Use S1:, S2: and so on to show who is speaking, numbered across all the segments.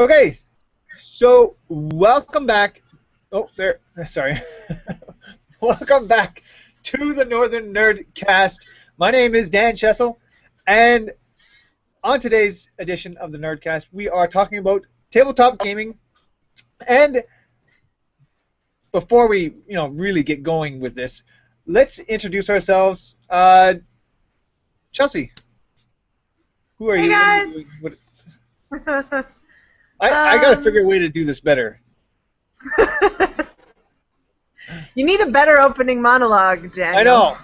S1: Okay, so welcome back. Oh, there. Sorry. Welcome back to the Northern Nerd Cast. My name is Dan Chessel, and on today's edition of the Nerdcast, we are talking about tabletop gaming. And before we, really get going with this, let's introduce ourselves. Chelsea, who are
S2: Hey
S1: you?
S2: guys.
S1: I got to figure a way to do this better.
S2: You need a better opening monologue, Daniel.
S1: I know.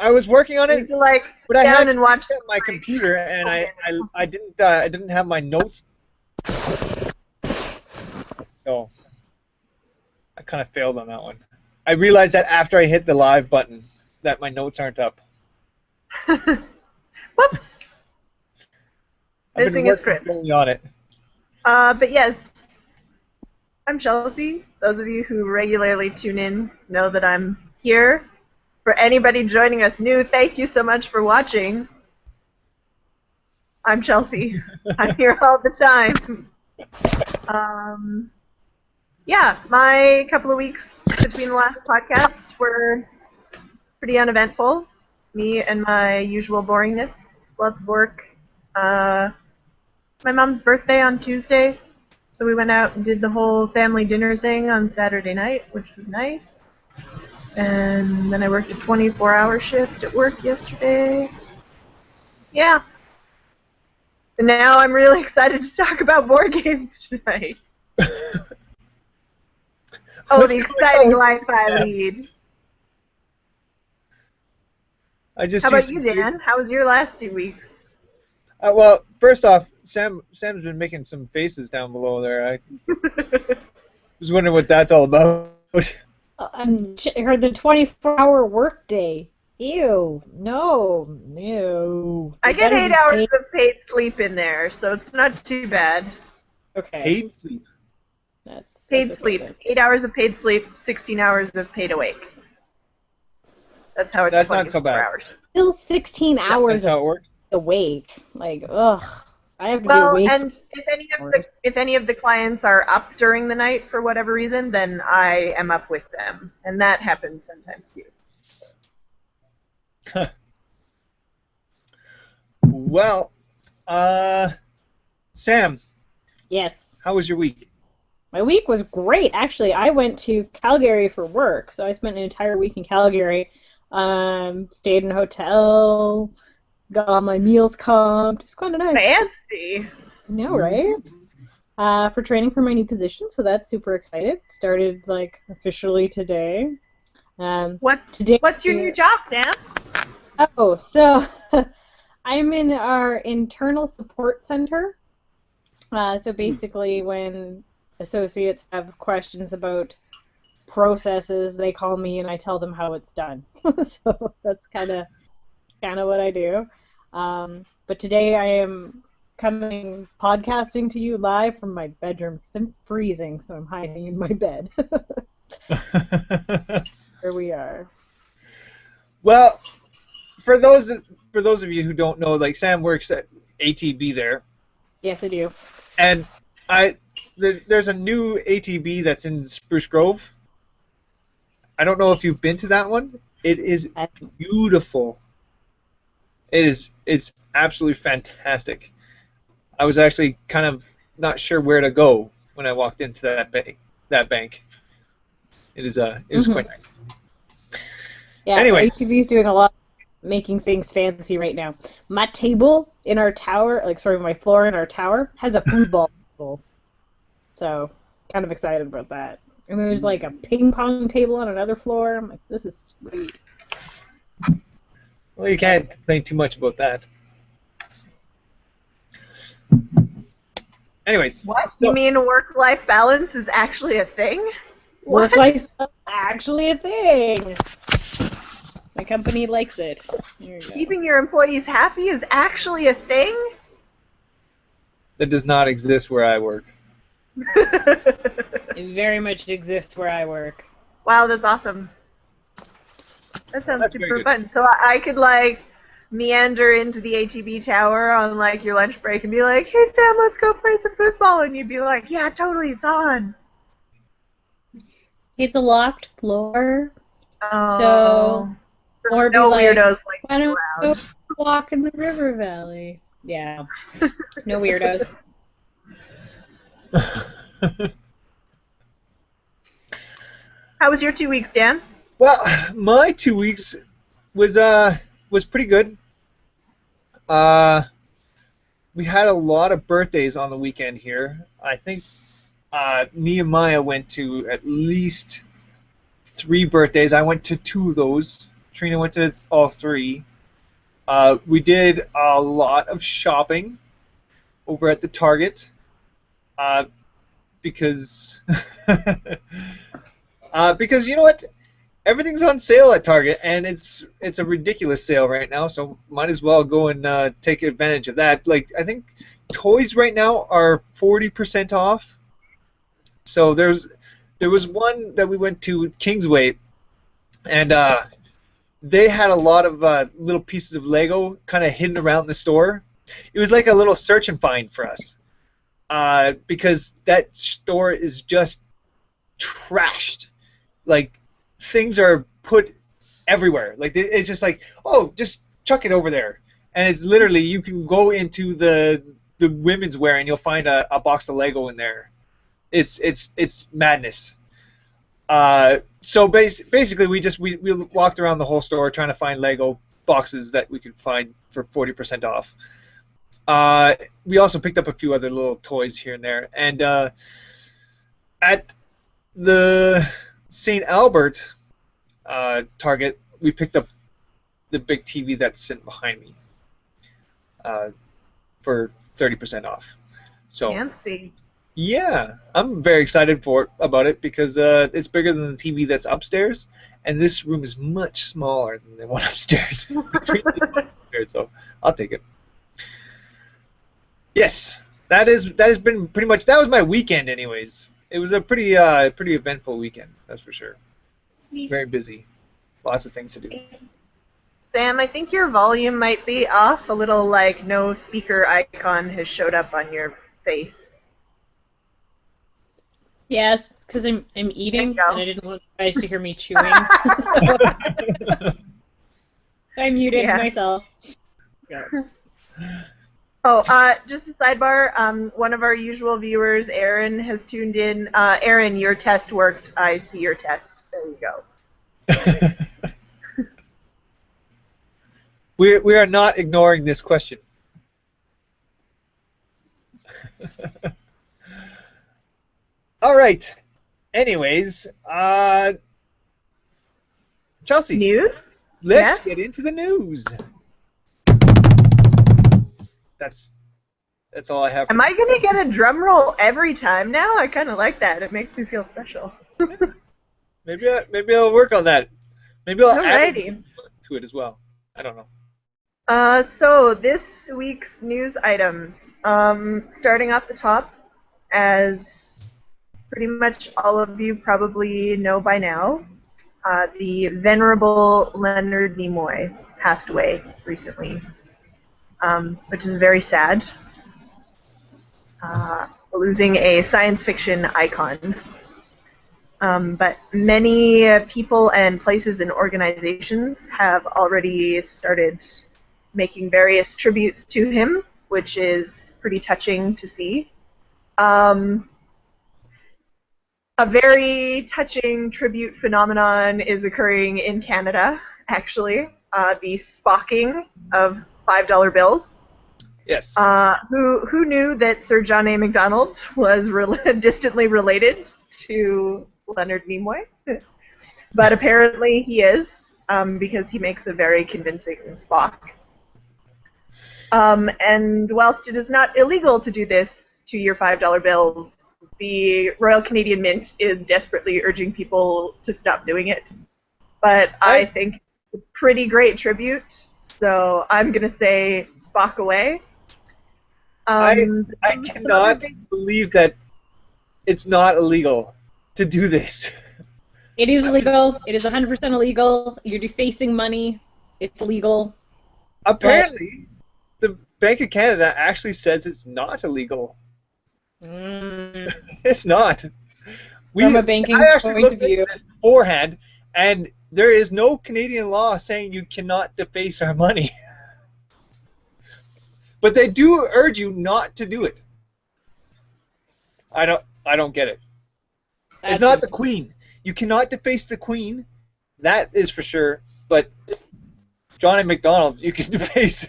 S1: I was working on
S2: You
S1: it,
S2: need to sit
S1: but I
S2: down
S1: had
S2: and
S1: to
S2: watch
S1: reset my computer, and I didn't have my notes, so I kind of failed on that one. I realized that after I hit the live button that my notes aren't up.
S2: Whoops. Missing a script.
S1: Slowly on it.
S2: But yes, I'm Chelsea. Those of you who regularly tune in know that I'm here. For anybody joining us new, thank you so much for watching. I'm Chelsea. I'm here all the time. Yeah, my couple of weeks between the last podcasts were pretty uneventful. Me and my usual boringness. Lots of work. My mom's birthday on Tuesday, so we went out and did the whole family dinner thing on Saturday night, which was nice. And then I worked a 24-hour shift at work yesterday. Yeah. And now I'm really excited to talk about board games tonight. Oh, the exciting life I lead.
S1: How
S2: about you, Dan? How was your last 2 weeks?
S1: Well, first off, Sam's been making some faces down below there. I was wondering what that's all about.
S3: I heard the 24-hour workday. Ew. No. Ew.
S2: I get 8 hours of paid sleep in there, so it's not too bad.
S3: Okay.
S1: Paid sleep?
S2: Paid sleep. 8 hours of paid sleep, 16 hours of paid awake. That's how it's.
S1: That's not so bad.
S2: Hours.
S3: Still 16 hours
S1: That's how it works.
S3: awake. Like, ugh. I have to be awake.
S2: And if any of the clients are up during the night for whatever reason, then I am up with them, and that happens sometimes too.
S1: Well, Sam.
S3: Yes.
S1: How was your week?
S3: My week was great. Actually, I went to Calgary for work, so I spent an entire week in Calgary. Stayed in a hotel. Got all my meals comped. It's kind of nice.
S2: Fancy.
S3: I know, right? For training for my new position, so that's super excited. Started officially today.
S2: What's your new job, Sam?
S3: Oh, so I'm in our internal support center. So basically, when associates have questions about processes, they call me and I tell them how it's done. So that's kind of what I do. But today I am podcasting to you live from my bedroom because I'm freezing, so I'm hiding in my bed. Here we are.
S1: Well, for those of you who don't know, Sam works at ATB there.
S3: Yes, I do.
S1: And there's a new ATB that's in Spruce Grove. I don't know if you've been to that one. It is beautiful. It's absolutely fantastic. I was actually kind of not sure where to go when I walked into that bank. It is quite nice.
S3: Yeah,
S1: anyways,
S3: ATV is doing a lot, making things fancy right now. My table in our tower, my floor in our tower has a foosball table. So, kind of excited about that. And there's a ping pong table on another floor. I'm like, this is sweet.
S1: Well, you can't complain too much about that. Anyways.
S2: What? You mean work-life balance is actually a thing?
S3: Work-life balance is actually a thing. My company likes it.
S2: Keeping your employees happy is actually a thing?
S1: That does not exist where I work.
S3: It very much exists where I work.
S2: Wow, that's awesome. That sounds super fun. So I could meander into the ATB tower on like your lunch break and be like, "Hey Sam, let's go play some foosball," and you'd be like, "Yeah, totally, it's on."
S3: It's a locked floor,
S2: Oh,
S3: so or be
S2: no
S3: like,
S2: weirdos like
S3: why don't we
S2: loud.
S3: go walk in the river valley? Yeah, no weirdos.
S2: How was your 2 weeks, Dan?
S1: Well, my 2 weeks was pretty good. We had a lot of birthdays on the weekend here. I think Nehemiah went to at least 3 birthdays. I went to 2 of those. Trina went to all 3. We did a lot of shopping over at the Target because because you know what? Everything's on sale at Target, and it's a ridiculous sale right now. So might as well go and take advantage of that. Like I think toys right now are 40% off. So there was one that we went to Kingsway, and they had a lot of little pieces of Lego kind of hidden around the store. It was like a little search and find for us because that store is just trashed. Like things are put everywhere. Like it's just like, oh, just chuck it over there, and it's literally you can go into the women's wear and you'll find a box of Lego in there. It's madness. So basically, we walked around the whole store trying to find Lego boxes that we could find for 40% off. We also picked up a few other little toys here and there, and at the St. Albert Target, we picked up the big TV that's sitting behind me for 30% off. So
S2: Fancy.
S1: yeah, I'm very excited about it because it's bigger than the TV that's upstairs, and this room is much smaller than the one upstairs. So I'll take it. Yes, that has been pretty much that was my weekend, anyways. It was a pretty eventful weekend, that's for sure.
S2: Sweet.
S1: Very busy, lots of things to do.
S2: Sam, I think your volume might be off. A little like no speaker icon has showed up on your face.
S3: Yes, it's because I'm eating
S2: There you go.
S3: and I didn't want you guys to hear me chewing. So I muted
S2: Yeah.
S3: myself.
S2: Oh, just a sidebar. One of our usual viewers, Aaron, has tuned in. Aaron, your test worked. I see your test. There you go.
S1: We are not ignoring this question. All right. Anyways, Chelsea,
S2: News?
S1: let's
S2: Yes?
S1: get into the news. That's all I have.
S2: Am I going to get a drum roll every time now? I kind of like that. It makes me feel special.
S1: Maybe I'll work on that. Maybe I'll add
S2: Alrighty.
S1: to it as well. I don't know.
S2: So this week's news items. Starting off the top, as pretty much all of you probably know by now, the venerable Leonard Nimoy passed away recently, which is very sad. Losing a science fiction icon. But many people and places and organizations have already started making various tributes to him, which is pretty touching to see. A very touching tribute phenomenon is occurring in Canada, actually. The spocking of $5 bills.
S1: Yes.
S2: Who knew that Sir John A. Macdonald was distantly related to Leonard Nimoy? But apparently he is, because he makes a very convincing Spock. And whilst it is not illegal to do this to your $5 bills, the Royal Canadian Mint is desperately urging people to stop doing it. But I think it's a pretty great tribute, so I'm going to say Spock away.
S1: I cannot believe that it's not illegal to do this.
S3: It is illegal. It is 100% illegal. You're defacing money. It's illegal.
S1: apparently, the Bank of Canada actually says it's not illegal.
S3: Mm,
S1: It's not.
S3: from a
S1: I
S3: banking
S1: actually
S3: point of
S1: looked into
S3: view.
S1: this beforehand, and there is no Canadian law saying you cannot deface our money. But they do urge you not to do it. I don't get it. It's not
S3: That's
S1: the Queen. You cannot deface the Queen. That is for sure. But Johnny McDonald, you can deface.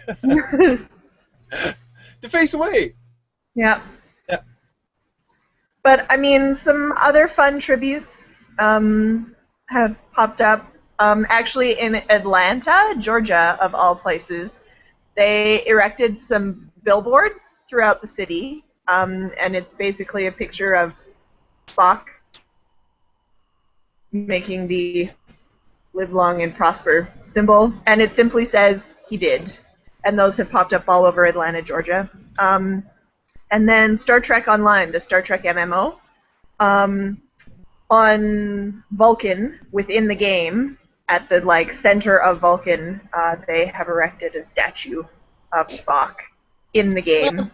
S1: Deface away.
S2: Yeah.
S1: Yeah.
S2: But I mean, some other fun tributes have popped up. Actually, in Atlanta, Georgia, of all places, they erected some billboards throughout the city, and it's basically a picture of Spock making the live long and prosper symbol, and it simply says he did. And those have popped up all over Atlanta, Georgia. And then Star Trek Online, the Star Trek MMO, on Vulcan within the game, at the center of Vulcan, they have erected a statue of Spock in the game
S3: well,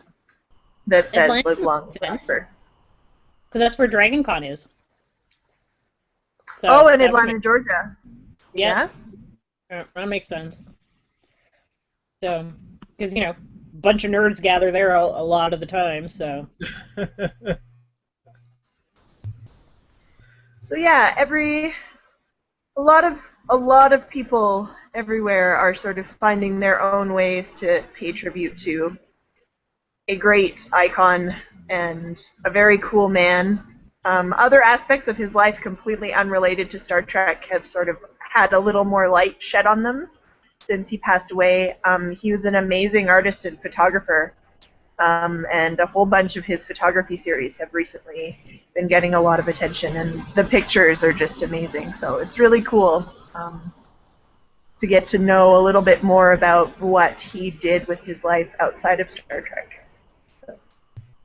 S2: that says
S3: Atlanta
S2: "Live long and
S3: makes sense,
S2: prosper."
S3: because that's where Dragon Con is. So
S2: Oh, in
S3: that would
S2: Atlanta, Georgia.
S3: yeah,
S2: Yeah.
S3: that makes sense. So, because a bunch of nerds gather there a lot of the time. So
S2: So yeah, a lot of people everywhere are sort of finding their own ways to pay tribute to a great icon and a very cool man. Other aspects of his life completely unrelated to Star Trek have sort of had a little more light shed on them since he passed away. He was an amazing artist and photographer, and a whole bunch of his photography series have recently been getting a lot of attention, and the pictures are just amazing. So it's really cool to get to know a little bit more about what he did with his life outside of Star Trek. So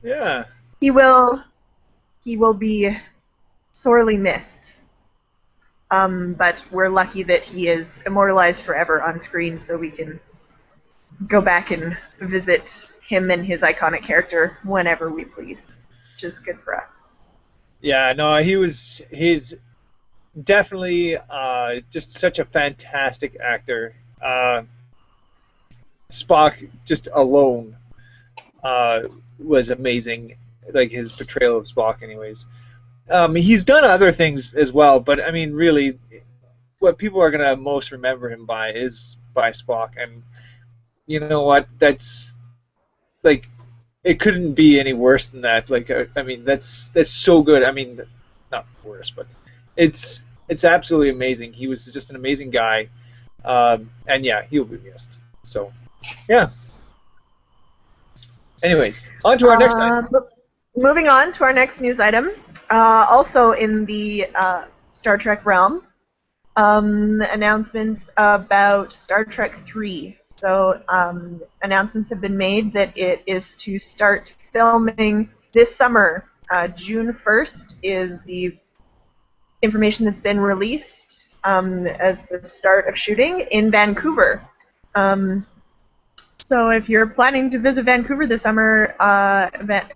S1: Yeah.
S2: he will be sorely missed. But we're lucky that he is immortalized forever on screen, so we can go back and visit him and his iconic character whenever we please, which is good for us.
S1: Yeah, no, he's definitely just such a fantastic actor. Spock just alone was amazing, like his portrayal of Spock anyways. He's done other things as well, but I mean really what people are going to most remember him by is by Spock, and you know what, that's like it couldn't be any worse than that. Like I mean that's so good. I mean not worse, but it's absolutely amazing. He was just an amazing guy, and yeah, he'll be missed. So yeah. Anyways, on to our next item.
S2: Moving on to our next news item, also in the Star Trek realm, announcements about Star Trek 3. So announcements have been made that it is to start filming this summer. June 1st is the information that's been released as the start of shooting in Vancouver. So if you're planning to visit Vancouver this summer,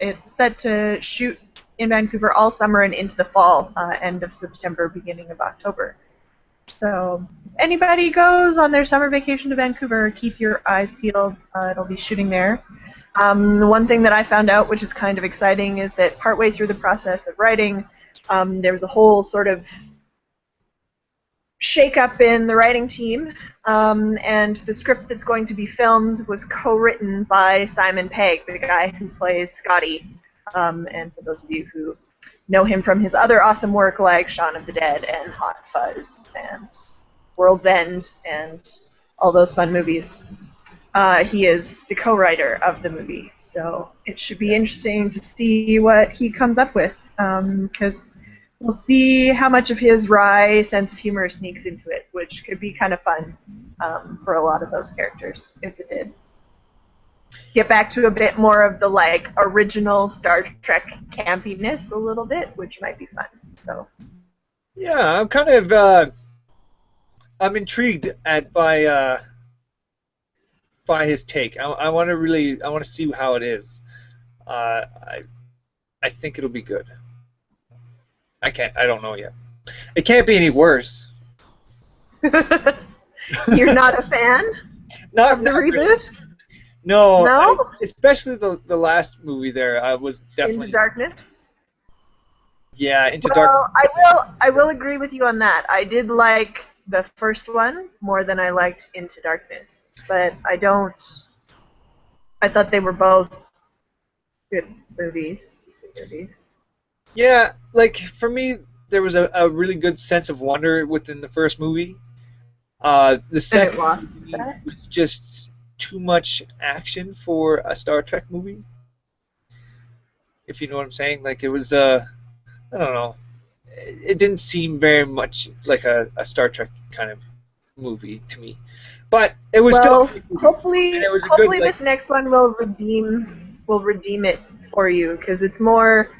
S2: it's set to shoot in Vancouver all summer and into the fall, end of September, beginning of October. So if anybody goes on their summer vacation to Vancouver, keep your eyes peeled. It'll be shooting there. The one thing that I found out, which is kind of exciting, is that partway through the process of writing, there was a whole sort of shake-up in the writing team, and the script that's going to be filmed was co-written by Simon Pegg, the guy who plays Scotty. And for those of you who know him from his other awesome work like Shaun of the Dead and Hot Fuzz and World's End and all those fun movies, he is the co-writer of the movie. So it should be interesting to see what he comes up with, because we'll see how much of his wry sense of humor sneaks into it, which could be kind of fun for a lot of those characters if it did. Get back to a bit more of the original Star Trek campiness a little bit, which might be fun. So
S1: Yeah, I'm kind of I'm intrigued by by his take. I want to see how it is. I think it'll be good. I don't know yet. It can't be any worse.
S2: You're not a fan of the
S1: Not really.
S2: reboot?
S1: No,
S2: No?
S1: especially the last movie there. I was definitely
S2: Into Darkness?
S1: Into Dark.
S2: Well, I will agree with you on that. I did like the first one more than I liked Into Darkness, but I thought they were both good movies, decent movies.
S1: Yeah, like for me, there was a really good sense of wonder within the first movie. The second
S2: lost
S1: movie
S2: that?
S1: was just too much action for a Star Trek movie. If you know what I'm saying, like it was I don't know. It didn't seem very much like a Star Trek kind of movie to me, but it was
S2: Well,
S1: still.
S2: hopefully,
S1: And it was a
S2: hopefully
S1: good, like,
S2: this next one will redeem it for you, because it's more.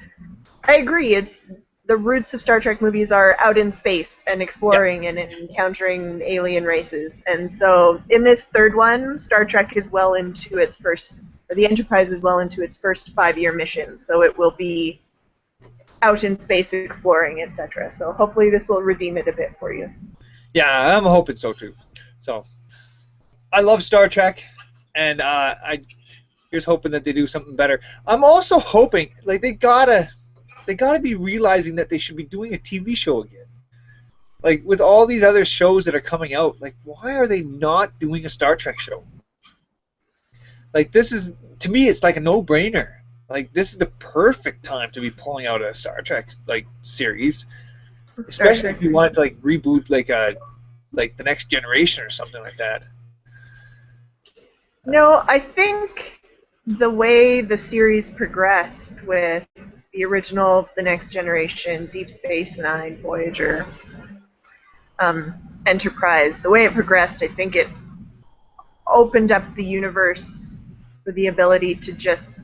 S2: I agree. It's the roots of Star Trek movies are out in space and exploring and encountering alien races, and so in this third one, Star Trek is well into its first. Or the Enterprise is well into its first 5-year mission, so it will be out in space exploring, etc. So hopefully this will redeem it a bit for you.
S1: Yeah, I'm hoping so too. So I love Star Trek, and I here's hoping that they do something better. I'm also hoping like they gotta be realizing that they should be doing a TV show again. Like with all these other shows that are coming out, like why are they not doing a Star Trek show? Like this is to me, it's like a no-brainer. Like this is the perfect time to be pulling out a Star Trek like series, especially if you want to like reboot like the Next Generation or something like that.
S2: No, I think the way the series progressed with the original, The Next Generation, Deep Space Nine, Voyager, Enterprise, the way it progressed, I think it opened up the universe for the ability to just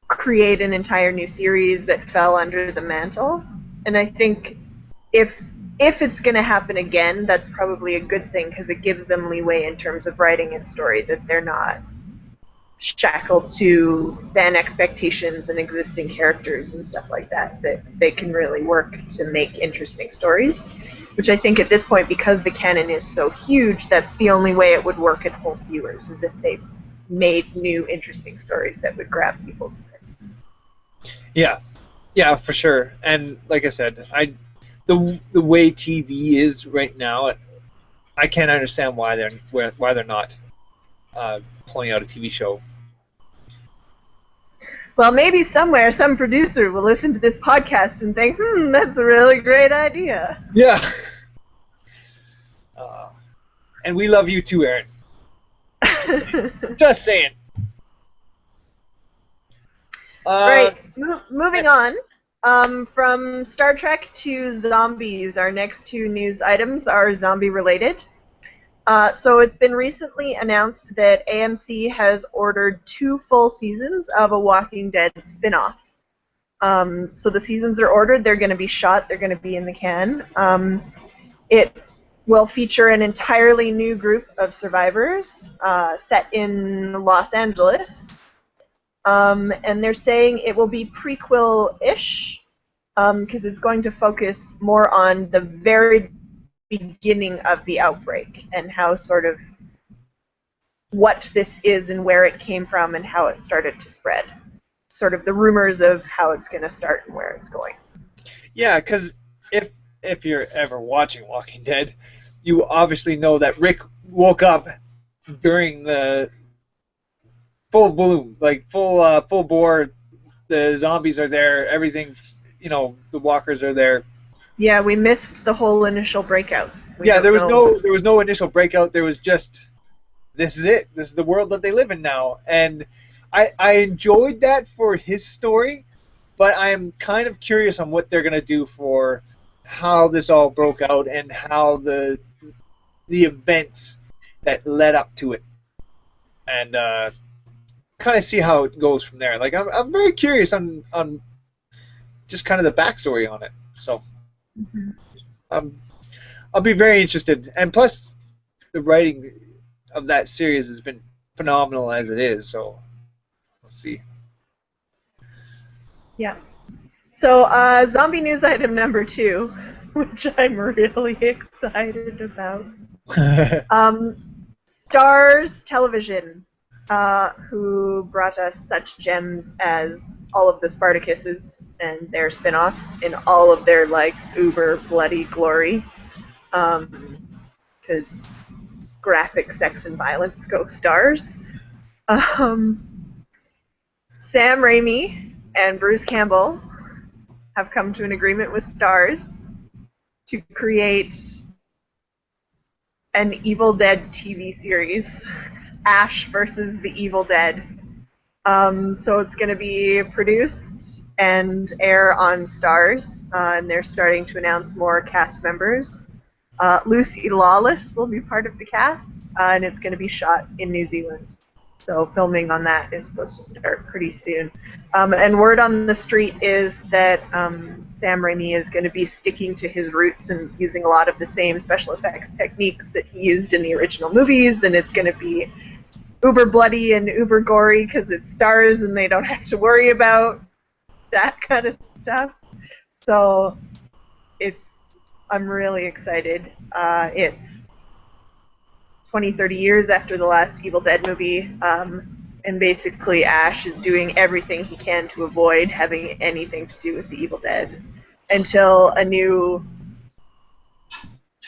S2: create an entire new series that fell under the mantle. And I think if it's going to happen again, that's probably a good thing, because it gives them leeway in terms of writing and story, that they're not shackled to fan expectations and existing characters and stuff like that, that they can really work to make interesting stories, which I think at this point, because the canon is so huge, that's the only way it would work at home viewers, is if they made new interesting stories that would grab people's attention.
S1: Yeah, for sure. And like I said, the way TV is right now, I can't understand why they're not pulling out a TV show.
S2: Well, maybe somewhere some producer will listen to this podcast and think, that's a really great idea.
S1: Yeah. And we love you too, Aaron. Just saying.
S2: Right. Moving on. From Star Trek to zombies, our next two news items are zombie-related. So it's been recently announced that AMC has ordered 2 full seasons of a Walking Dead spin-off. So the seasons are ordered, they're going to be shot, they're going to be in the can. It will feature an entirely new group of survivors set in Los Angeles. And they're saying it will be prequel-ish, because it's going to focus more on the very beginning of the outbreak and how sort of what this is and where it came from and how it started to spread. Sort of the rumors of how it's going to start and where it's going.
S1: Yeah, because if you're ever watching Walking Dead, you obviously know that Rick woke up during the full bloom, like full bore. The zombies are there. Everything's, the walkers are there.
S2: Yeah, we missed the whole initial breakout.
S1: There was no initial breakout. There was just, this is it. This is the world that they live in now. And I enjoyed that for his story, but I am kind of curious on what they're going to do for how this all broke out and how the events that led up to it. And kind of see how it goes from there. Like I'm very curious on just kind of the backstory on it. So I'll be very interested. And plus, the writing of that series has been phenomenal as it is. So we'll see.
S2: Yeah. So, zombie news item number 2, which I'm really excited about. Stars Television, who brought us such gems as all of the Spartacuses and their spin-offs in all of their, like, uber bloody glory. Because graphic sex and violence go Stars. Sam Raimi and Bruce Campbell have come to an agreement with Stars to create an Evil Dead TV series, Ash versus the Evil Dead. So it's going to be produced and air on Stars, and they're starting to announce more cast members. Lucy Lawless will be part of the cast, and it's going to be shot in New Zealand. So filming on that is supposed to start pretty soon. And word on the street is that Sam Raimi is going to be sticking to his roots and using a lot of the same special effects techniques that he used in the original movies, and it's going to be uber bloody and uber gory because it's Stars and they don't have to worry about that kind of stuff. So I'm really excited. It's 20, 30 years after the last Evil Dead movie, and basically Ash is doing everything he can to avoid having anything to do with the Evil Dead until a new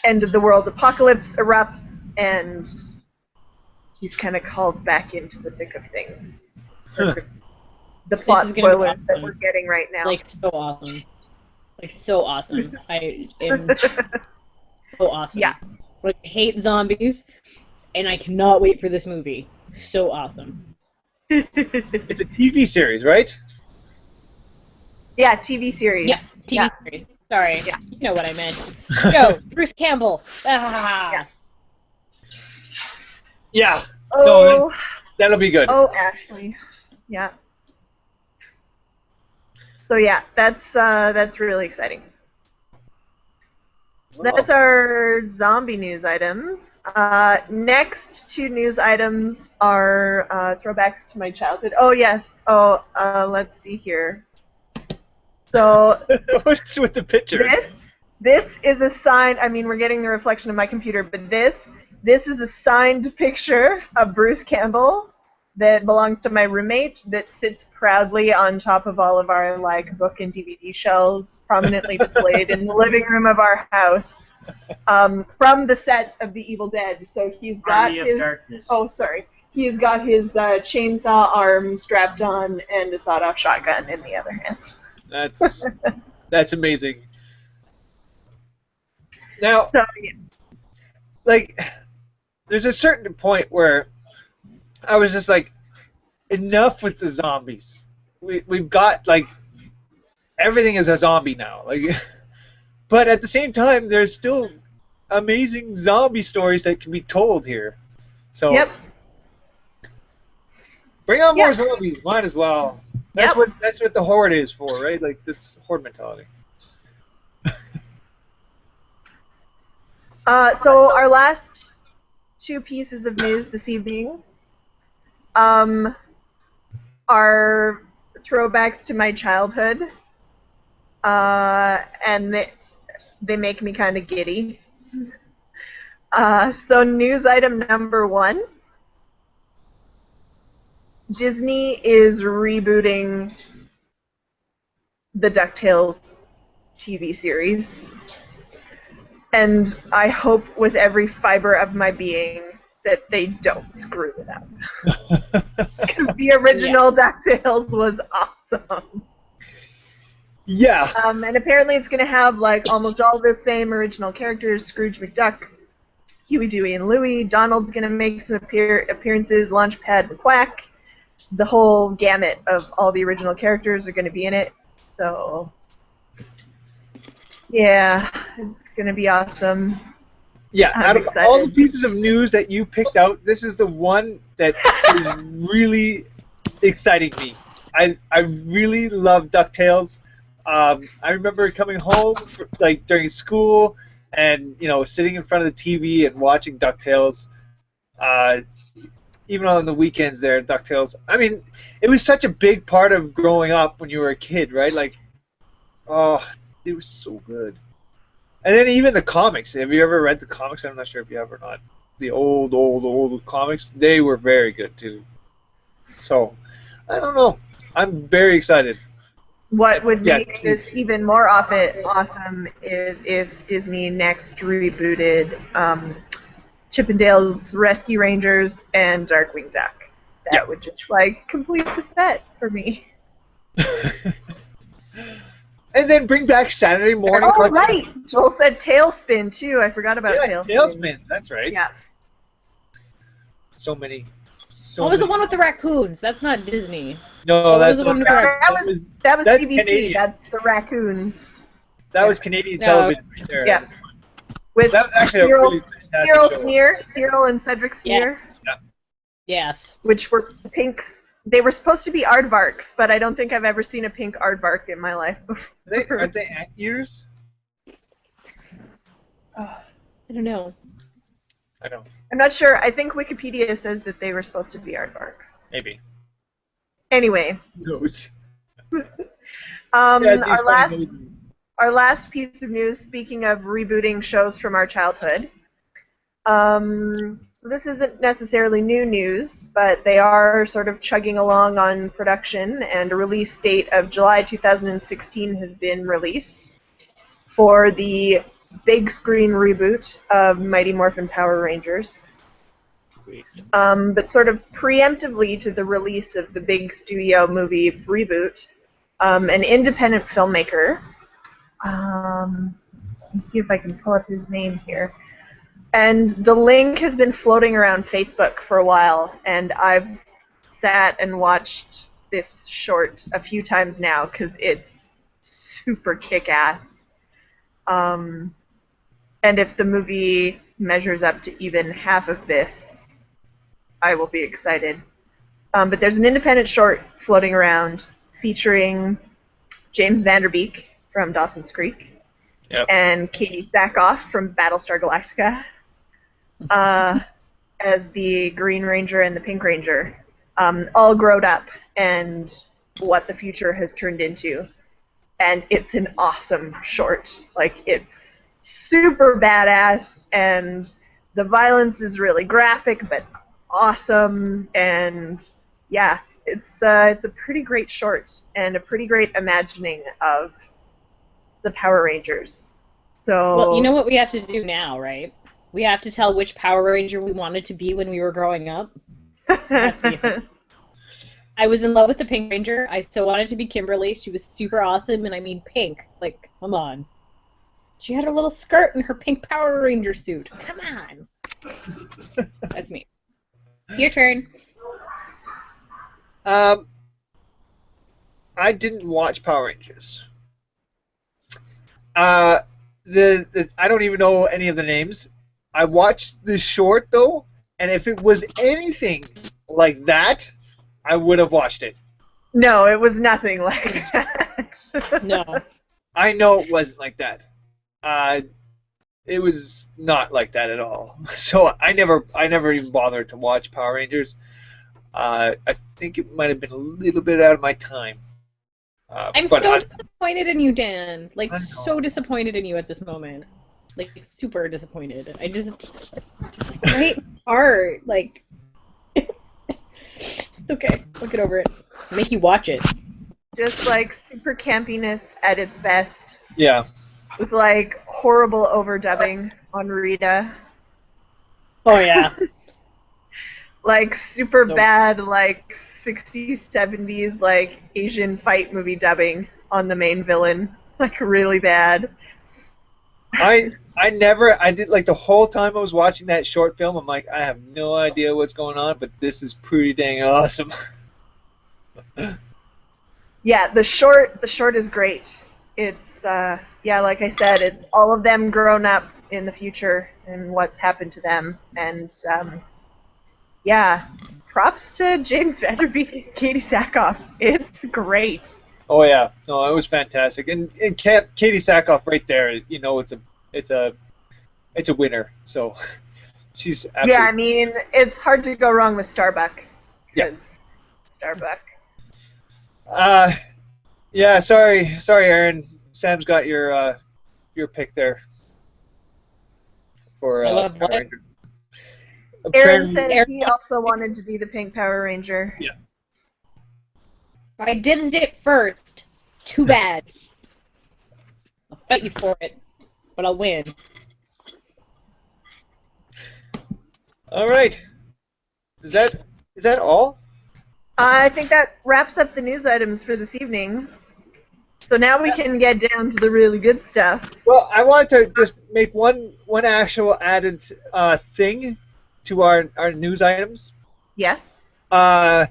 S2: end-of-the-world apocalypse erupts, and he's kind of called back into the thick of things. So the plot spoilers that we're getting right now.
S3: Like, so awesome. Like, so awesome. I am so awesome.
S2: Yeah.
S3: Like, I hate zombies, and I cannot wait for this movie. So awesome.
S1: It's a TV series, right?
S2: Yeah, TV series.
S3: Yes, TV series. Sorry. Yeah. You know what I meant. Go, Bruce Campbell. Ah.
S1: Yeah.
S2: Oh,
S1: So that'll be good.
S2: Oh, Ashley. Yeah. So yeah, that's really exciting.
S1: Wow.
S2: That's our zombie news items. Next two news items are throwbacks to my childhood. Oh yes. Oh, let's see here. So
S1: what's with the picture?
S2: This is a signed. I mean, we're getting the reflection of my computer, but this is a signed picture of Bruce Campbell that belongs to my roommate that sits proudly on top of all of our like book and DVD shelves, prominently displayed in the living room of our house, from the set of The Evil Dead. So he's got he's got his chainsaw arm strapped on and a sawed-off shotgun in the other hand.
S1: That's amazing. Now,
S2: so, yeah.
S1: Like, there's a certain point where I was just like, enough with the zombies. We've got like everything is a zombie now. Like, but at the same time, there's still amazing zombie stories that can be told here. So,
S2: yep.
S1: Bring on more zombies. Might as well. That's
S2: Yep.
S1: that's what the horde is for, right? Like, that's horde mentality.
S2: So our last two pieces of news this evening are throwbacks to my childhood, and they make me kind of giddy. So news item number 1, Disney is rebooting the DuckTales TV series. And I hope with every fiber of my being that they don't screw it up. Because the original DuckTales was awesome.
S1: Yeah.
S2: And apparently it's going to have like almost all the same original characters: Scrooge McDuck, Huey, Dewey, and Louie. Donald's going to make some appearances, Launchpad McQuack. The whole gamut of all the original characters are going to be in it. So... yeah, it's going to be awesome.
S1: Yeah,
S2: I'm
S1: out of
S2: excited.
S1: all the pieces of news that you picked out, this is the one that is really exciting me. I really love DuckTales. I remember coming home like during school and sitting in front of the TV and watching DuckTales. even on the weekends there, DuckTales. I mean, it was such a big part of growing up when you were a kid, right? Like, oh, it was so good. And then even the comics. Have you ever read the comics? I'm not sure if you have or not. The old comics. They were very good too. So, I don't know. I'm very excited.
S2: What would
S1: Yeah,
S2: make this even more awesome is if Disney next rebooted Chippendales Rescue Rangers and Darkwing Duck. That would just like complete the set for me.
S1: And then bring back Saturday morning.
S2: Oh, right. Joel said Tailspin too. I forgot about Tailspin.
S1: Tailspins. That's right.
S2: Yeah.
S1: So many.
S3: What was the one with the raccoons? That's not Disney.
S1: No, that's
S3: the one with the raccoons.
S2: That was
S1: that's
S2: CBC.
S1: Canadian.
S2: That's the raccoons.
S1: That was Canadian television right there.
S2: Yeah. With
S1: that was actually
S2: Cyril and Cedric Sneer.
S3: Yes.
S2: Which were pinks. They were supposed to be aardvarks, but I don't think I've ever seen a pink aardvark in my life before.
S1: Aren't they anteaters?
S3: I don't know.
S1: I don't.
S2: I'm not sure. I think Wikipedia says that they were supposed to be aardvarks.
S1: Maybe.
S2: Anyway.
S1: Who knows?
S2: Our last piece of news, speaking of rebooting shows from our childhood. So this isn't necessarily new news, but they are sort of chugging along on production, and a release date of July 2016 has been released for the big screen reboot of Mighty Morphin Power Rangers. But sort of preemptively to the release of the big studio movie reboot, an independent filmmaker, let me see if I can pull up his name here, and the link has been floating around Facebook for a while, and I've sat and watched this short a few times now because it's super kick-ass. And if the movie measures up to even half of this, I will be excited. But there's an independent short floating around featuring James Vanderbeek from Dawson's Creek and Katie Sackhoff from Battlestar Galactica as the Green Ranger and the Pink Ranger, all grown up and what the future has turned into. And it's an awesome short. Like, it's super badass, and the violence is really graphic but awesome, and yeah, it's a pretty great short and a pretty great imagining of the Power Rangers. So,
S3: well, you know what we have to do now, right? We have to tell which Power Ranger we wanted to be when we were growing up. I was in love with the Pink Ranger. I still wanted to be Kimberly. She was super awesome, and I mean pink. Like, come on. She had her little skirt and her pink Power Ranger suit. Come on. That's me. Your turn.
S1: I didn't watch Power Rangers. I don't even know any of the names. I watched the short though, and if it was anything like that, I would have watched it.
S2: No, it was nothing like that.
S3: No.
S1: I know it wasn't like that. It was not like that at all. So I never even bothered to watch Power Rangers. I think it might have been a little bit out of my time.
S3: I'm so disappointed in you, Dan. Like, so disappointed in you at this moment. Like, super disappointed. I just right art. Like, it's okay. I'll get over it. I'll make you watch it.
S2: Just like super campiness at its best.
S1: Yeah.
S2: With like horrible overdubbing on Rita.
S3: Oh yeah.
S2: Like super bad, like 60s, 70s, like Asian fight movie dubbing on the main villain. Like really bad.
S1: I did, like, the whole time I was watching that short film, I'm like, I have no idea what's going on, but this is pretty dang awesome.
S2: Yeah, the short is great. It's yeah, like I said, it's all of them grown up in the future and what's happened to them, and yeah, props to James Vanderbeek and Katie Sackhoff. It's great.
S1: Oh yeah, no, it was fantastic, and Katie Sackhoff right there. You know, it's a winner. So She's
S2: Yeah, I
S1: absolutely.
S2: mean, it's hard to go wrong with Starbuck.
S1: Yeah.
S2: Because Starbuck.
S1: Uh, yeah. Sorry, Aaron. Sam's got your pick there for
S3: I love
S1: Power
S3: what?
S1: Ranger.
S2: Aaron
S1: Apparently,
S2: says he also wanted to be the Pink Power Ranger.
S1: yeah.
S3: I dibsed it first. Too bad. I'll fight you for it, but I'll win.
S1: All right. Is that all?
S2: I think that wraps up the news items for this evening. So now we can get down to the really good stuff.
S1: Well, I wanted to just make one actual added thing to our news items.
S2: Yes?
S1: Uh,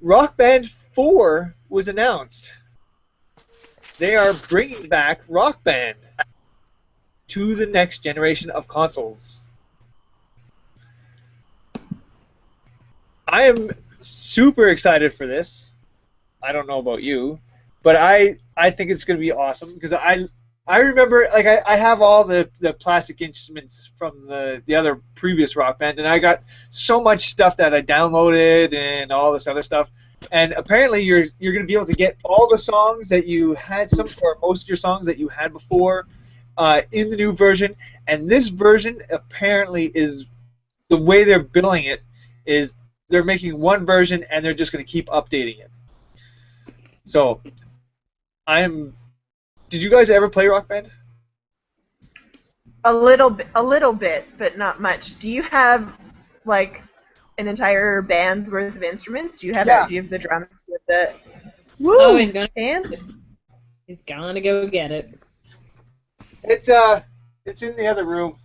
S1: Rock Band 4 was announced. They are bringing back Rock Band to the next generation of consoles. I am super excited for this. I don't know about you, but I think it's going to be awesome because I remember, like, I have all the plastic instruments from the other previous Rock Band, and I got so much stuff that I downloaded and all this other stuff. And apparently you're going to be able to get all the songs that you had, or most of your songs that you had before, in the new version. And this version apparently is, the way they're billing it is they're making one version and they're just going to keep updating it. So did you guys ever play Rock Band?
S2: A little bit, but not much. Do you have, like, an entire band's worth of instruments? Do you have
S1: Yeah.
S2: do you have the drums with the... Woo!
S3: Oh, he's gonna go get it.
S1: It's in the other room.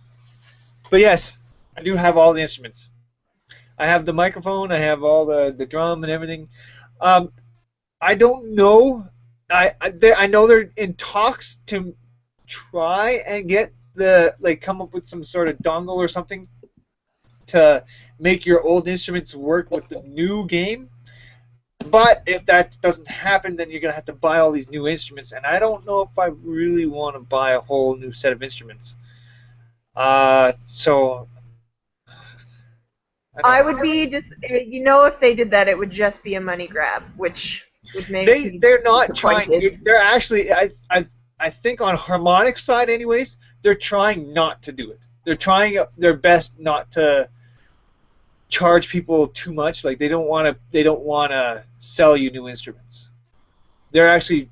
S1: But yes, I do have all the instruments. I have the microphone. I have all the drum and everything. I don't know. I know they're in talks to try and get come up with some sort of dongle or something to make your old instruments work with the new game. But if that doesn't happen, then you're gonna have to buy all these new instruments, and I don't know if I really want to buy a whole new set of instruments. So
S2: I would be just, if they did that, it would just be a money grab, which would make me
S1: they're not trying.
S2: disappointed.
S1: They're actually, I think on Harmonix side, anyways, they're trying not to do it. They're trying their best not to charge people too much. Like they don't want to sell you new instruments. They're actually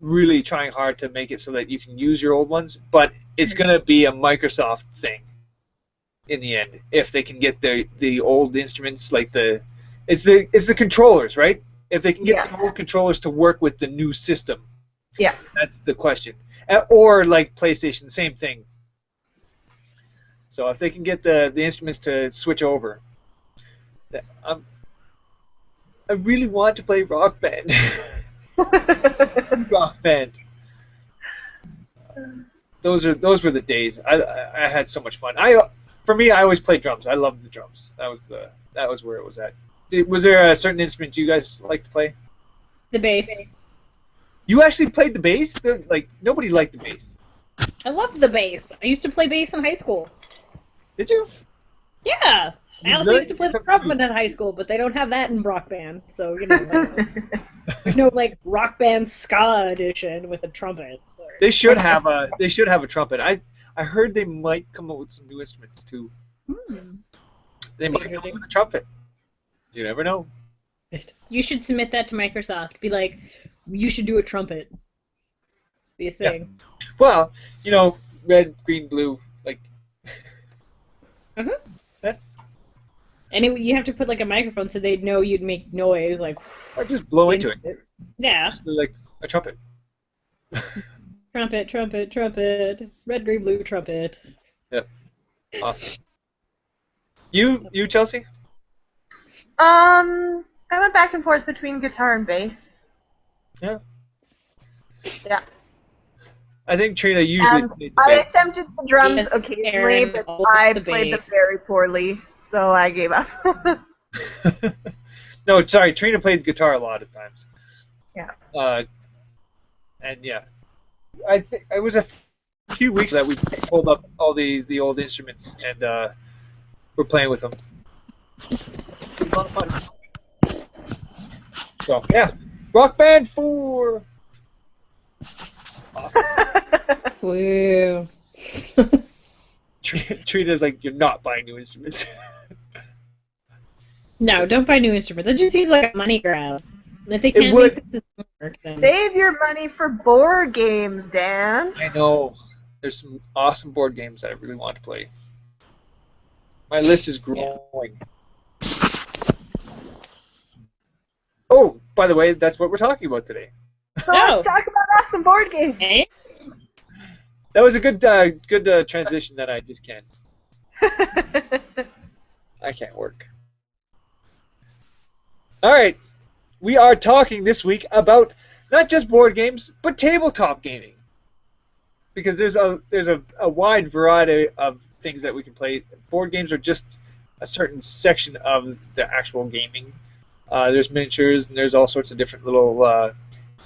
S1: really trying hard to make it so that you can use your old ones, but it's gonna be a Microsoft thing in the end if they can get the old instruments, like it's the controllers, right? If they can get the old controllers to work with the new system.
S2: Yeah.
S1: That's the question. Or like PlayStation, same thing. So if they can get the instruments to switch over. I really want to play Rock Band. Rock Band. Those were the days. I had so much fun. For me, I always played drums. I loved the drums. That was where it was at. Was there a certain instrument you guys like to play?
S3: The bass.
S1: You actually played the bass? Like nobody liked the bass.
S3: I loved the bass. I used to play bass in high school.
S1: Did you?
S3: Yeah. I also
S1: learned
S3: used to play the
S1: something
S3: trumpet in high school, but they don't have that in Rock Band. So, there's no like Rock Band ska edition with a trumpet. So.
S1: They should have a trumpet. I heard they might come up with some new instruments too. They might come up with a trumpet. You never know.
S3: You should submit that to Microsoft. Be like, you should do a trumpet. Be a thing.
S1: Yeah. Well, red, green, blue, like.
S3: And you have to put like a microphone so they'd know you'd make noise, like.
S1: Or just blow into it.
S3: Yeah.
S1: Like a trumpet.
S3: Trumpet, trumpet, trumpet. Red, green, blue, trumpet.
S1: Yep. Awesome. You Chelsea?
S2: I went back and forth between guitar and bass.
S1: Yeah.
S2: Yeah.
S1: I think Trina usually
S2: And
S1: played the
S2: I
S1: bass.
S2: attempted the drums
S3: Yes,
S2: occasionally,
S3: Aaron,
S2: but
S3: all
S2: I
S3: the
S2: played them
S3: bass.
S2: very poorly, so I gave up.
S1: No, sorry, Trina played guitar a lot of times.
S2: Yeah.
S1: And yeah, I think it was a few weeks that we pulled up all the old instruments, and we're playing with them. It's a lot of fun. So yeah, Rock Band 4. Awesome.
S3: Woo.
S1: Treat it as like you're not buying new instruments.
S3: No, don't buy new instruments. That just seems like a money grab. And if they can't
S1: would.
S3: make the system work, then...
S2: Save your money for board games, Dan.
S1: I know. There's some awesome board games that I really want to play. My list is growing. Oh, by the way, that's what we're talking about today.
S2: So let's talk about awesome board games.
S3: Hey?
S1: That was a good transition that I just can't. I can't work. All right, we are talking this week about not just board games, but tabletop gaming. Because there's a wide variety of things that we can play. Board games are just a certain section of the actual gaming. There's miniatures, and there's all sorts of different little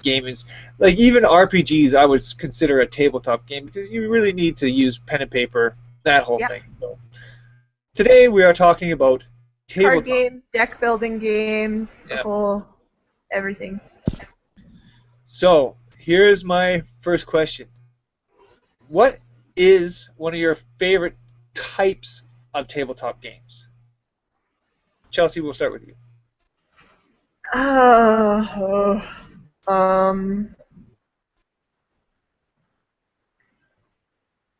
S1: games. Like even RPGs, I would consider a tabletop game because you really need to use pen and paper, that whole thing. So, today we are talking about tabletop
S2: card games, deck building games, the whole everything.
S1: So here's my first question. What is one of your favorite types of tabletop games? Chelsea, we'll start with you.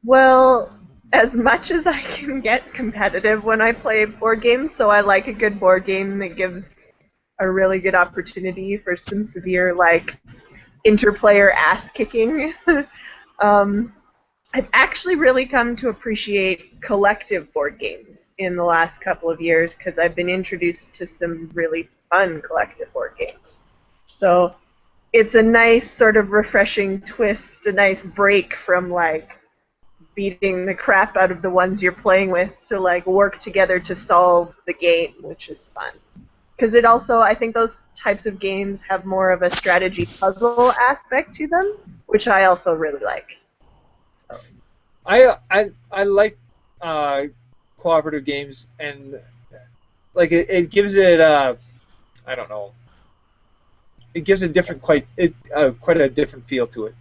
S2: Well, as much as I can get competitive when I play board games, so I like a good board game that gives a really good opportunity for some severe, like, interplayer ass-kicking. I've actually really come to appreciate collective board games in the last couple of years because I've been introduced to some really fun collective board games. So it's a nice sort of refreshing twist, a nice break from like beating the crap out of the ones you're playing with to like work together to solve the game, which is fun. Because it also, I think those types of games have more of a strategy puzzle aspect to them, which I also really like. So.
S1: I like cooperative games, and like it gives it I don't know. It gives a different quite a different feel to it.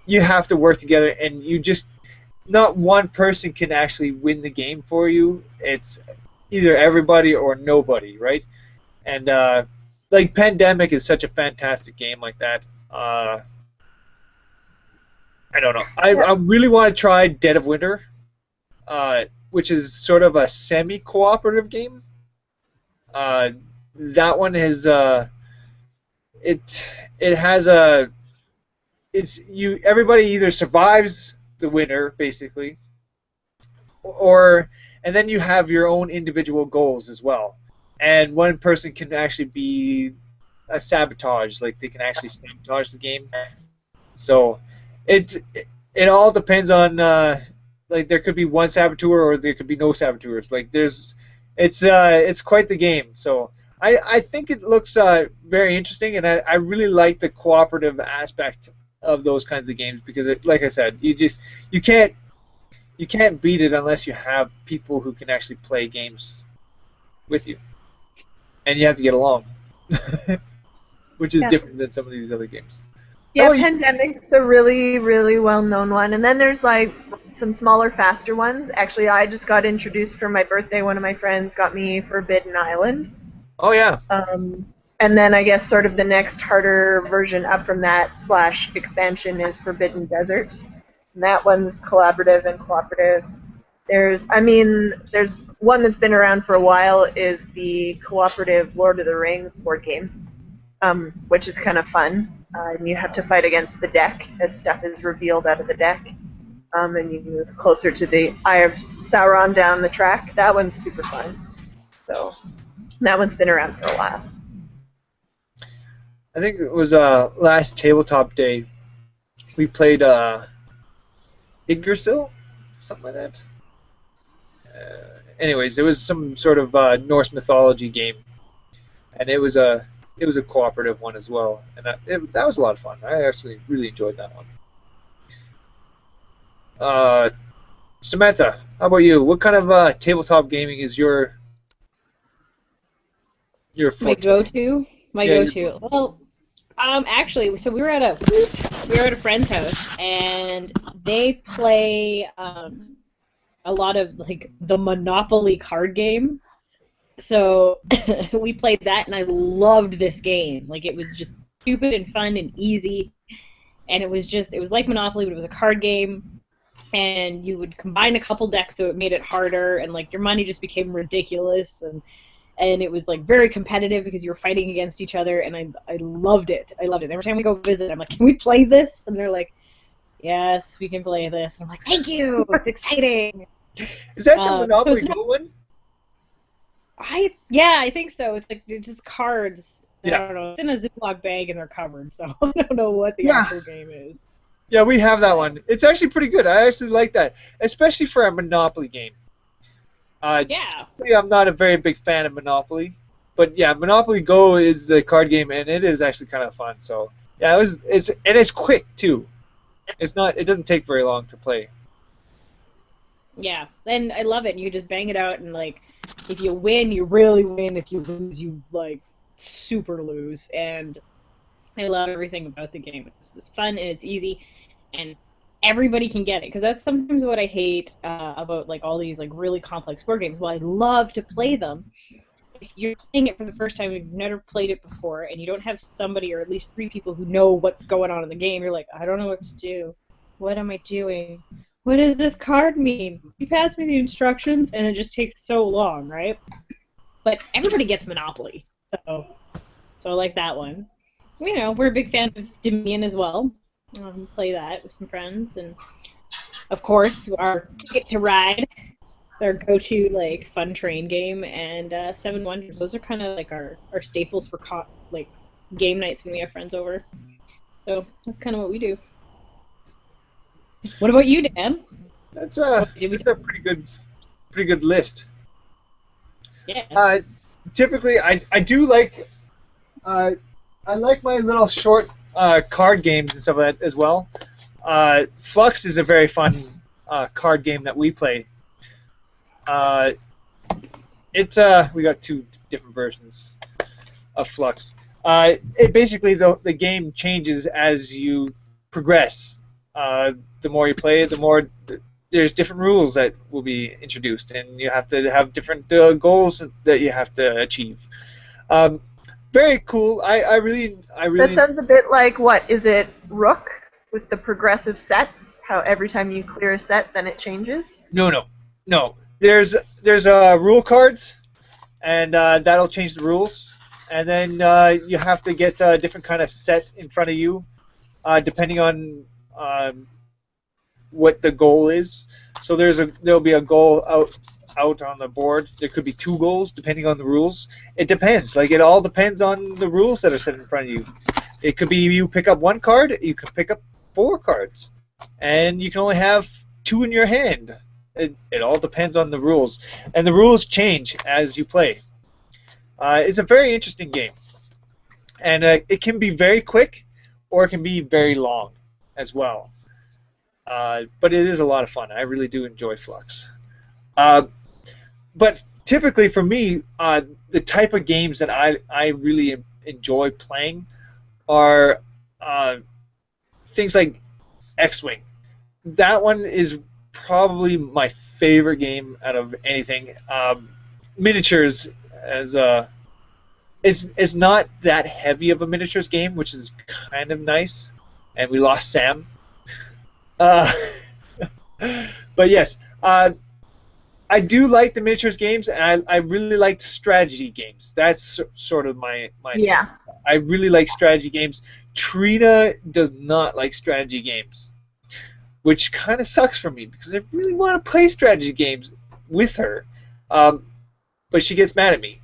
S1: You have to work together, and you just not one person can actually win the game for you. It's either everybody or nobody, right? And like Pandemic is such a fantastic game like that. I don't know. I really want to try Dead of Winter, which is sort of a semi-cooperative game. That one is it has a everybody either survives the winter basically, and then you have your own individual goals as well. And one person can actually be a sabotage, like they can actually sabotage the game. So it all depends on like there could be one saboteur or there could be no saboteurs. Like it's quite the game. So I think it looks very interesting, and I really like the cooperative aspect of those kinds of games because like I said, you can't beat it unless you have people who can actually play games with you, and you have to get along, which is different than some of these other games.
S2: Yeah, Pandemic's a really, really well-known one. And then there's, like, some smaller, faster ones. Actually, I just got introduced for my birthday. One of my friends got me Forbidden Island.
S1: Oh, yeah.
S2: And then I guess sort of the next harder version up from that / expansion is Forbidden Desert. And that one's collaborative and cooperative. There's one that's been around for a while is the cooperative Lord of the Rings board game, which is kind of fun. And you have to fight against the deck as stuff is revealed out of the deck. And you move closer to the Eye of Sauron down the track. That one's super fun. So that one's been around for a while.
S1: I think it was last tabletop day. We played Yggdrasil, something like that. Anyways, it was some sort of Norse mythology game, and it was a cooperative one as well, and that was a lot of fun. I actually really enjoyed that one. Samantha, how about you? What kind of tabletop gaming is your
S3: My
S1: forte?
S3: go-to, my
S1: Yeah,
S3: go-to. Well, actually, so we were at a friend's house, and they play a lot of like the Monopoly card game. So we played that, and I loved this game. Like it was just stupid and fun and easy, and it was like Monopoly, but it was a card game. And you would combine a couple decks, so it made it harder, and like your money just became ridiculous, and it was like very competitive because you were fighting against each other, and I loved it. I loved it. Every time we go visit, I'm like, can we play this? And they're like, yes, we can play this. And I'm like, thank you. It's exciting.
S1: is that the
S3: So
S1: Monopoly
S3: it's not.
S1: Go one?
S3: I think so. It's like they're just cards. I
S1: Yeah.
S3: don't know. It's in a Ziploc bag and they're covered, so I don't know what the
S1: Yeah.
S3: actual game is.
S1: Yeah, we have that one. It's actually pretty good. I actually like that, especially for a Monopoly game.
S3: Yeah.
S1: Typically, I'm not a very big fan of Monopoly, but yeah, Monopoly Go is the card game, and it is actually kind of fun. So yeah, it's quick too. It doesn't take very long to play.
S3: Yeah, and I love it. You just bang it out, and like, if you win, you really win. If you lose, you like super lose. And I love everything about the game. It's just fun and it's easy, and everybody can get it. Because that's sometimes what I hate about like all these like really complex board games. While I love to play them, if you're playing it for the first time, you've never played it before, and you don't have somebody or at least three people who know what's going on in the game, you're like, I don't know what to do. What am I doing? What does this card mean? You pass me the instructions, and it just takes so long, right? But everybody gets Monopoly, so I like that one. You know, we're a big fan of Dominion as well. Play that with some friends, and of course, our Ticket to Ride, our go-to like fun train game, and Seven Wonders. Those are kind of like our staples for like game nights when we have friends over. So that's kind of what we do. What about you, Dan?
S1: That's
S3: What did we?
S1: that's a pretty good list.
S3: Yeah.
S1: Typically, I do like I like my little short card games and stuff like that as well. Flux is a very fun card game that we play. We got two different versions of Flux. It basically the game changes as you progress. The more you play, the more there's different rules that will be introduced, and you have to have different goals that you have to achieve. Very cool. I really.
S2: That sounds a bit like, what, is it Rook with the progressive sets? How every time you clear a set, then it changes?
S1: No. There's rule cards, and that'll change the rules. And then you have to get a different kind of set in front of you, depending on what the goal is. So there'll be a goal out on the board. There could be two goals depending on the rules. It depends. Like it all depends on the rules that are set in front of you. It could be you pick up one card, you can pick up 4 cards, and you can only have 2 in your hand. It all depends on the rules, and the rules change as you play. It's a very interesting game, and it can be very quick, or it can be very long as well. But it is a lot of fun. I really do enjoy Flux. But typically for me, the type of games that I really enjoy playing are things like X-Wing. That one is probably my favorite game out of anything. Miniatures it's not that heavy of a miniatures game, which is kind of nice. And we lost Sam. But yes, I do like the miniatures games, and I really like strategy games. That's sort of my
S2: Yeah.
S1: I really like strategy games. Trina does not like strategy games, which kind of sucks for me because I really want to play strategy games with her, but she gets mad at me.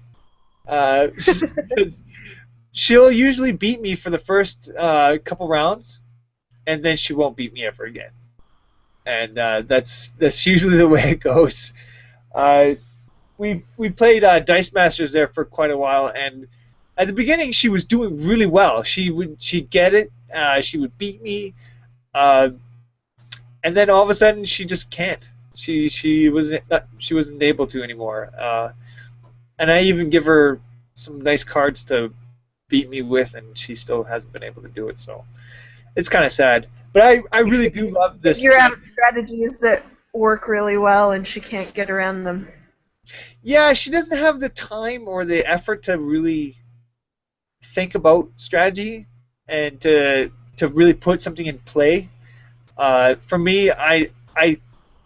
S1: Because she'll usually beat me for the first couple rounds, and then she won't beat me ever again. And that's usually the way it goes. We played Dice Masters there for quite a while, and at the beginning she was doing really well. She'd get it. She would beat me, and then all of a sudden she just can't. She wasn't able to anymore. And I even give her some nice cards to beat me with, and she still hasn't been able to do it. So it's kind of sad. But I really do love this.
S2: Figure out strategies that work really well, and she can't get around them.
S1: Yeah, she doesn't have the time or the effort to really think about strategy and to really put something in play. For me, I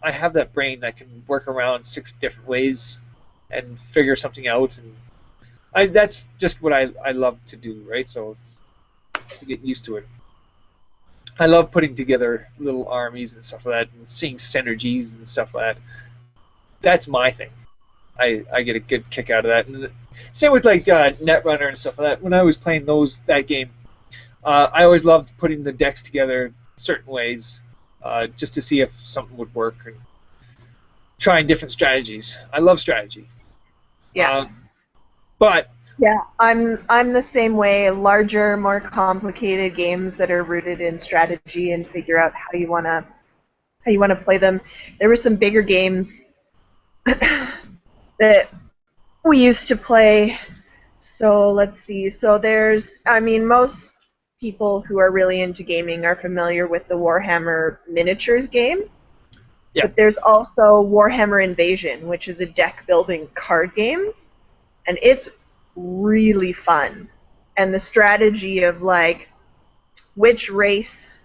S1: have that brain that can work around 6 different ways and figure something out, and that's just what I love to do, right? So to get used to it. I love putting together little armies and stuff like that, and seeing synergies and stuff like that. That's my thing. I get a good kick out of that. And same with like Netrunner and stuff like that. When I was playing that game, I always loved putting the decks together certain ways, just to see if something would work and trying different strategies. I love strategy.
S2: Yeah.
S1: But
S2: yeah, I'm the same way. Larger, more complicated games that are rooted in strategy and figure out how you wanna play them. There were some bigger games that we used to play. So let's see. So most people who are really into gaming are familiar with the Warhammer miniatures game.
S1: Yeah.
S2: But there's also Warhammer Invasion, which is a deck building card game, and it's really fun. And the strategy of like which race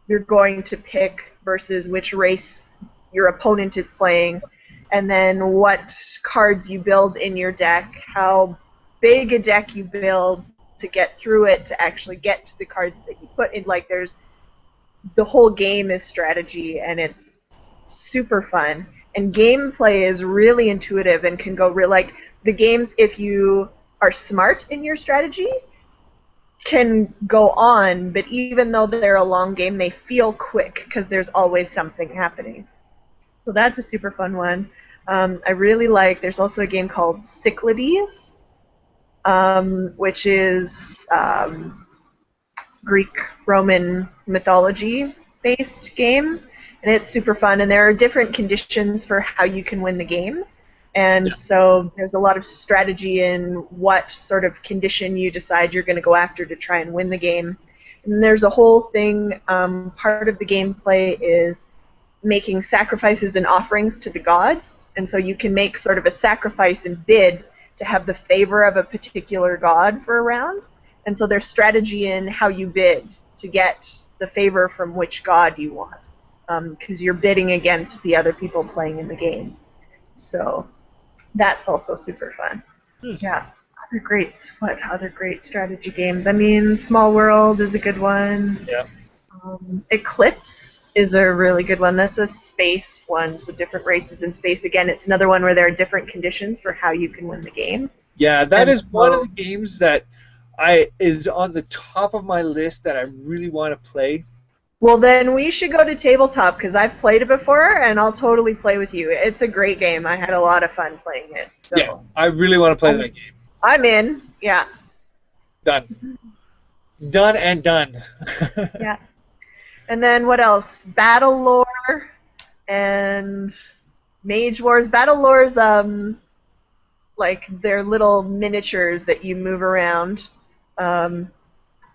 S2: you're going to pick versus which race your opponent is playing, and then what cards you build in your deck, how big a deck you build to get through it to actually get to the cards that you put in. Like the whole game is strategy, and it's super fun. And gameplay is really intuitive and can go real. Like the games, if you are smart in your strategy, can go on, but even though they're a long game, they feel quick because there's always something happening. So that's a super fun one. I really like, there's also a game called Cyclades, which is Greek Roman mythology based game, and it's super fun, and there are different conditions for how you can win the game. And so there's a lot of strategy in what sort of condition you decide you're going to go after to try and win the game. And there's a whole thing, part of the gameplay is making sacrifices and offerings to the gods. And so you can make sort of a sacrifice and bid to have the favor of a particular god for a round. And so there's strategy in how you bid to get the favor from which god you want, because you're bidding against the other people playing in the game. So that's also super fun. Yeah. What other great strategy games? I mean, Small World is a good one.
S1: Yeah.
S2: Eclipse is a really good one. That's a space one, so different races in space. Again, it's another one where there are different conditions for how you can win the game.
S1: Yeah, that is one of the games that is on the top of my list that I really want to play.
S2: Well, then we should go to tabletop, because I've played it before, and I'll totally play with you. It's a great game. I had a lot of fun playing it. So.
S1: Yeah, I really want to play that game.
S2: I'm in. Yeah.
S1: Done. Done and done.
S2: Yeah. And then what else? Battle Lore and Mage Wars. Battle Lore's like they're little miniatures that you move around, and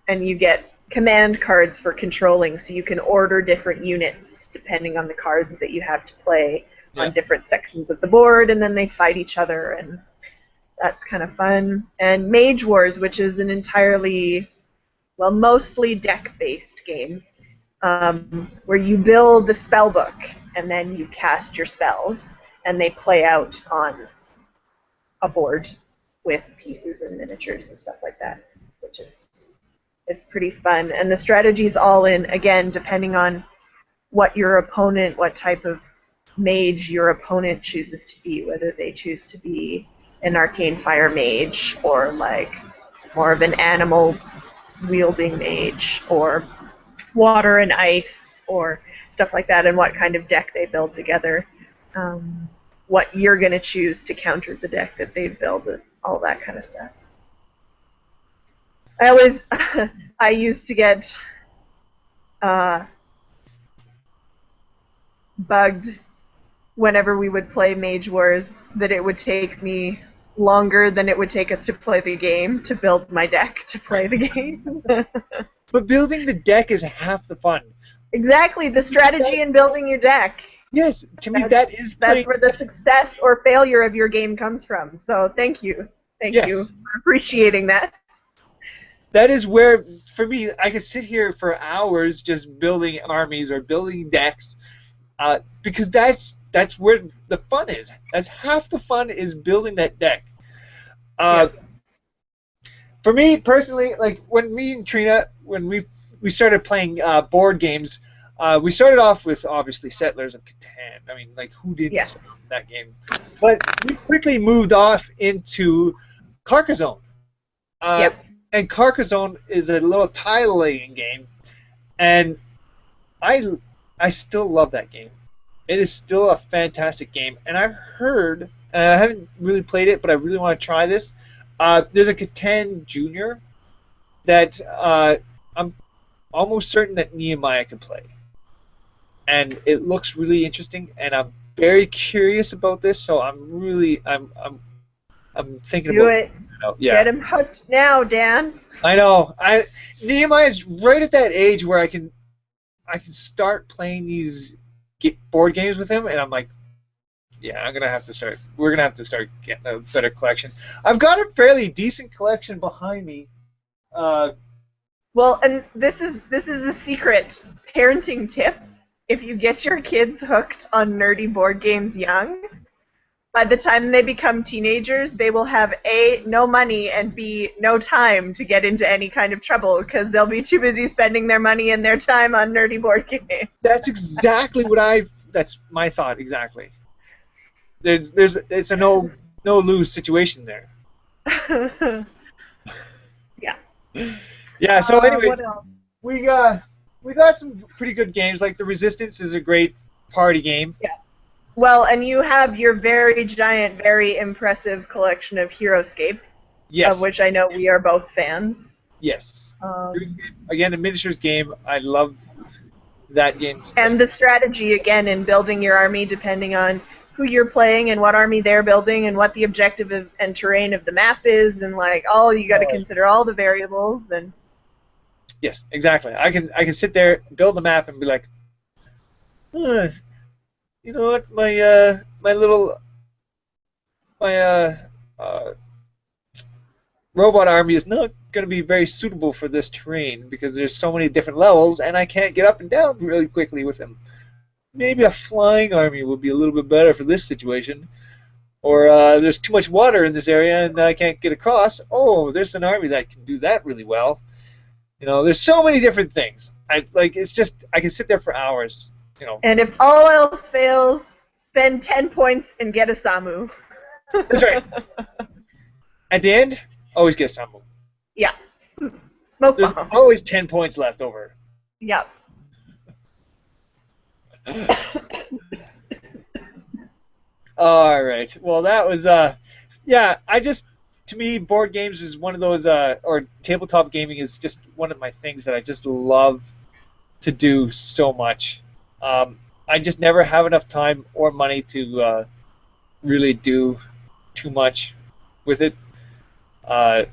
S2: you get command cards for controlling, so you can order different units depending on the cards that you have to play on different sections of the board, and then they fight each other, and that's kind of fun. And Mage Wars, which is an entirely, well, mostly deck-based game, where you build the spell book, and then you cast your spells, and they play out on a board with pieces and miniatures and stuff like that, which is, it's pretty fun. And the strategy's all in, again, depending on what type of mage your opponent chooses to be, whether they choose to be an arcane fire mage or like more of an animal wielding mage or water and ice or stuff like that, and what kind of deck they build together, what you're going to choose to counter the deck that they build, all that kind of stuff. I used to get bugged whenever we would play Mage Wars, that it would take me longer than it would take us to play the game to build my deck to play the game.
S1: But building the deck is half the fun.
S2: Exactly, the strategy in building your deck.
S1: Yes, to me
S2: That's where the success or failure of your game comes from. So thank you. Thank you for appreciating that.
S1: That is where, for me, I could sit here for hours just building armies or building decks, because that's where the fun is. That's half the fun is building that deck. For me personally, like when me and Trina, when we started playing board games, we started off with obviously Settlers of Catan. I mean, like who didn't start with that game? But we quickly moved off into Carcassonne. And Carcassonne is a little tile-laying game, and I still love that game. It is still a fantastic game, and I've heard, and I haven't really played it, but I really want to try this. There's a Catan Junior that I'm almost certain that Nehemiah can play, and it looks really interesting, and I'm very curious about this. So I'm thinking about
S2: it. Get him hooked now, Dan.
S1: I know. Nehemiah's right at that age where I can start playing these board games with him, and I'm like, yeah, we're gonna have to start getting a better collection. I've got a fairly decent collection behind me.
S2: Well, and this is the secret parenting tip. If you get your kids hooked on nerdy board games young, by the time they become teenagers, they will have A, no money, and B, no time to get into any kind of trouble because they'll be too busy spending their money and their time on nerdy board games.
S1: That's exactly that's my thought, exactly. It's a no lose situation there.
S2: Yeah.
S1: Yeah, so anyways, we got some pretty good games. Like The Resistance is a great party game.
S2: Yeah. Well, and you have your very giant, very impressive collection of Heroescape, of which I know we are both fans.
S1: Yes. Again, a miniatures game. I love that game.
S2: And the strategy, again, in building your army, depending on who you're playing and what army they're building and what the objective and terrain of the map is, and like you got to consider all the variables. And
S1: yes, exactly. I can sit there, build a map, and be like, you know what, my robot army is not going to be very suitable for this terrain because there's so many different levels and I can't get up and down really quickly with them. Maybe a flying army would be a little bit better for this situation. Or there's too much water in this area and I can't get across. Oh, there's an army that can do that really well. You know, there's so many different things. It's just I can sit there for hours. You know.
S2: And if all else fails, spend 10 points and get a Samu.
S1: That's right. At the end, always get a Samu.
S2: Yeah. Smoke bomb.
S1: There's always 10 points left over.
S2: Yep.
S1: All right. Well, that was to me, board games is one of those or tabletop gaming is just one of my things that I just love to do so much. I just never have enough time or money to really do too much with it. I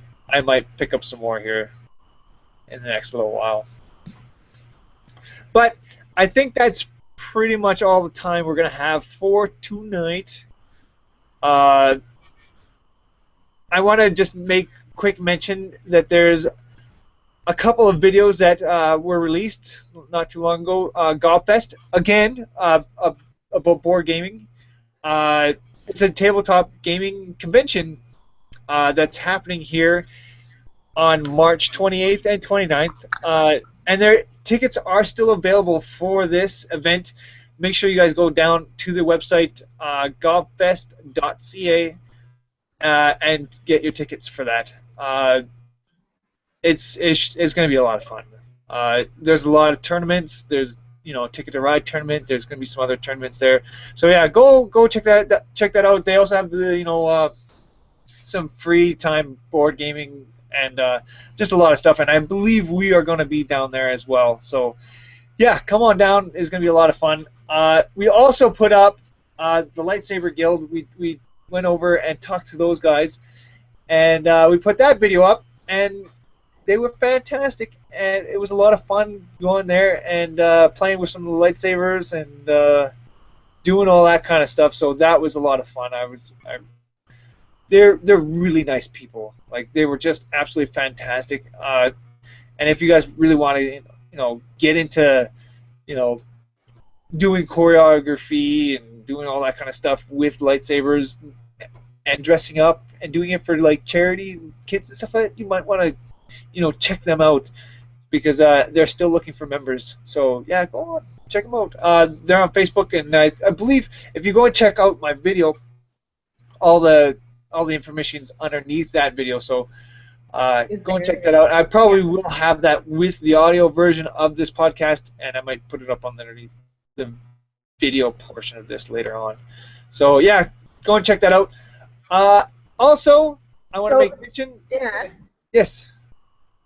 S1: might pick up some more here in the next little while. But I think that's pretty much all the time we're going to have for tonight. I want to just make quick mention that there's a couple of videos that were released not too long ago. GobFest, again, about board gaming. It's a tabletop gaming convention that's happening here on March 28th and 29th. And their tickets are still available for this event. Make sure you guys go down to the website, gobfest.ca, and get your tickets for that. It's going to be a lot of fun. There's a lot of tournaments. There's Ticket to Ride tournament. There's going to be some other tournaments there. So yeah, go check that out. They also have the some free time board gaming and just a lot of stuff. And I believe we are going to be down there as well. So yeah, come on down. It's going to be a lot of fun. We also put up the Lightsaber Guild. We went over and talked to those guys, and we put that video up, and they were fantastic, and it was a lot of fun going there and playing with some of the lightsabers and doing all that kind of stuff. So that was a lot of fun. They're really nice people. Like, they were just absolutely fantastic. And if you guys really want to, get into, doing choreography and doing all that kind of stuff with lightsabers and dressing up and doing it for like charity kids and stuff like that, you might want to, check them out because they're still looking for members. So yeah, go on, check them out. They're on Facebook, and I believe if you go and check out my video, all the information's underneath that video. So go and check that out. I probably will have that with the audio version of this podcast, and I might put it up underneath the video portion of this later on. So yeah, go and check that out. Also, I want to make mention.
S2: Dad,
S1: Yes.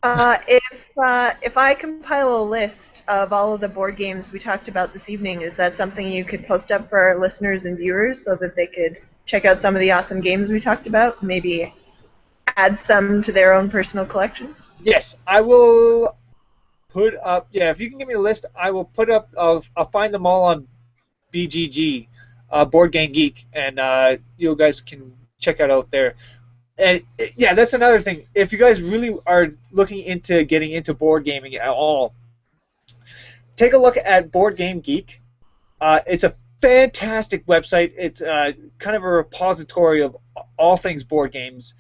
S2: if I compile a list of all of the board games we talked about this evening, is that something you could post up for our listeners and viewers so that they could check out some of the awesome games we talked about, maybe add some to their own personal collection?
S1: Yes, I will put up. Yeah, if you can give me a list, I will put up. I'll find them all on BGG, Board Game Geek, and you guys can check it out there. And yeah, that's another thing. If you guys really are looking into getting into board gaming at all, take a look at Board Game Geek. It's a fantastic website. It's kind of a repository of all things board games,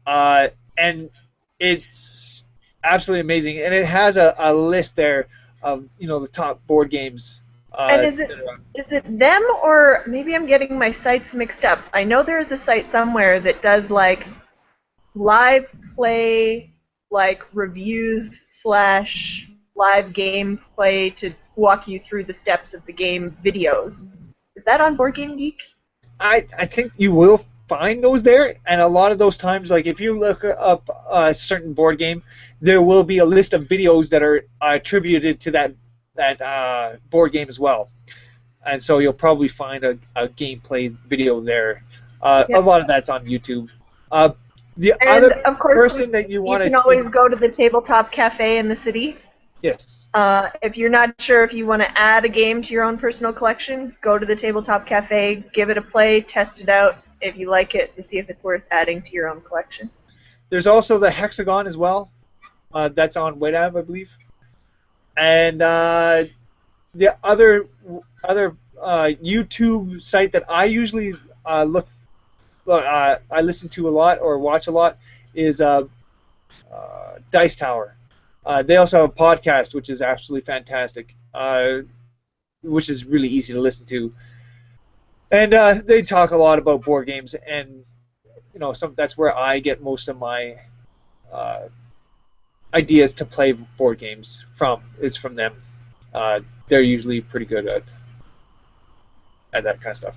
S1: and it's absolutely amazing. And it has a list there of the top board games.
S2: And is it them, or maybe I'm getting my sites mixed up? I know there's a site somewhere that does like live play, like reviews / live gameplay to walk you through the steps of the game videos. Is that on Board Game Geek?
S1: I think you will find those there, and a lot of those times, like if you look up a certain board game, there will be a list of videos that are attributed to that board game as well, and so you'll probably find a gameplay video there. A lot of that's on YouTube. The other
S2: of course,
S1: person that you want to...
S2: You can always go to the Tabletop Cafe in the city.
S1: Yes.
S2: If you're not sure if you want to add a game to your own personal collection, go to the Tabletop Cafe, give it a play, test it out. If you like it, and see if it's worth adding to your own collection.
S1: There's also the Hexagon as well. That's on WebAv, I believe. And the other YouTube site that I usually I listen to a lot or watch a lot is Dice Tower. They also have a podcast, which is absolutely fantastic, which is really easy to listen to. And they talk a lot about board games, and that's where I get most of my ideas to play board games from. Is from them. They're usually pretty good at that kind of stuff.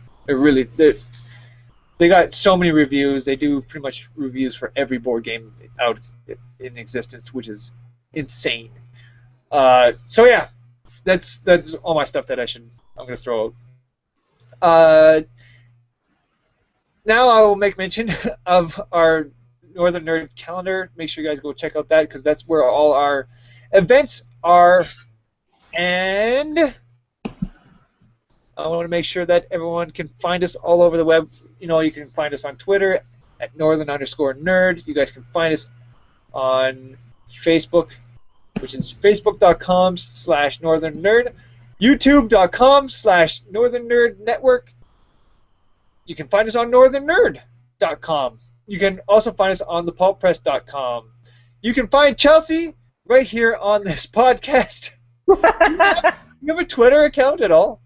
S1: They got so many reviews. They do pretty much reviews for every board game out in existence, which is insane. So yeah, that's all my stuff that I'm gonna throw out. Now I will make mention of our Northern Nerd calendar. Make sure you guys go check out that, because that's where all our events are. And I want to make sure that everyone can find us all over the web. You can find us on Twitter at Northern_Nerd. You guys can find us on Facebook, which is facebook.com/NorthernNerd, youtube.com/NorthernNerdNetwork. You can find us on NorthernNerd.com. You can also find us on thepulppress.com. You can find Chelsea right here on this podcast. You have a Twitter account at all?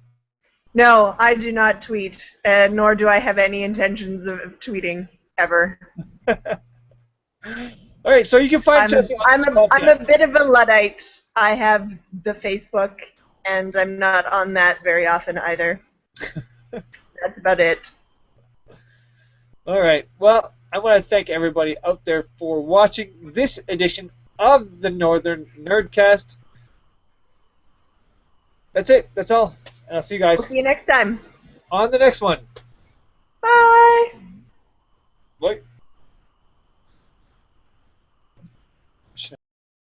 S2: No, I do not tweet, nor do I have any intentions of tweeting ever.
S1: All right, so you can find Chelsea on this podcast.
S2: I'm a bit of a Luddite. I have the Facebook, and I'm not on that very often either. That's about it.
S1: All right. Well, I want to thank everybody out there for watching this edition of the Northern Nerdcast. That's it. That's all. And I'll see you guys.
S2: We'll see you next time.
S1: on the next one.
S2: Bye.
S1: Bye.